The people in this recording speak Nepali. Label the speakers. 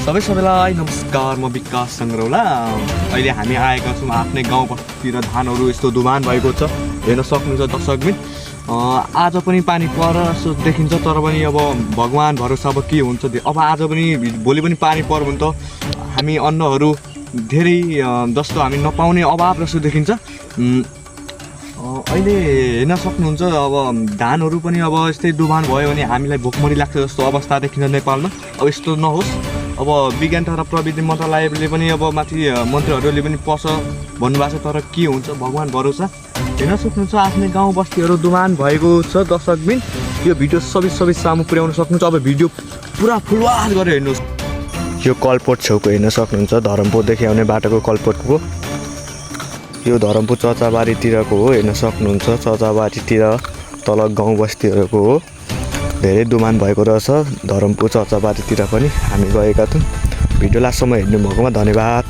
Speaker 1: सबैलाई नमस्कार, म विकास सङ्ग्रौला। अहिले हामी आएका छौँ आफ्नै गाउँ बस्तीतिर। धानहरू यस्तो दुमान भएको छ, हेर्न सक्नुहुन्छ दर्शकबिन। आज पनि पानी पर जस्तो देखिन्छ, तर पनि अब भगवान् भरोसा अब के हुन्छ। अब आज पनि भोलि पनि पानी पर्यो भने त हामी अन्नहरू धेरै जस्तो हामी नपाउने अभाव जस्तो देखिन्छ। अहिले हेर्न सक्नुहुन्छ अब धानहरू पनि अब यस्तै डुबान भयो भने हामीलाई भोकमरी लाग्छ जस्तो अवस्था देखिन्छ नेपालमा। अब यस्तो नहोस्। अब विज्ञान तथा प्रविधि मन्त्रालयले पनि अब माथि मन्त्रीहरूले पनि पस भन्नुभएको छ, तर के हुन्छ भगवान् भरोसा। हेर्न सक्नुहुन्छ आफ्नै गाउँ बस्तीहरू डुबान भएको छ दर्शकबिन। यो भिडियो सबै सामु पुर्याउन सक्नुहुन्छ। अब भिडियो पुरा फुलवास गरेर हेर्नुहोस्। यो कलपोट छेउको हेर्न सक्नुहुन्छ, धरमपुरदेखि आउने बाटोको कलपोटको। यो धरमपुर चचाबारीतिरको हो, हेर्न सक्नुहुन्छ। चचाबारीतिर तल गाउँ बस्तीहरूको हो, धेरै दुमान भएको रहेछ। धरमपुर चचाबारीतिर पनि हामी गएका थियौँ। भिडियो लास्टसम्म हेर्नु भएकोमा धन्यवाद।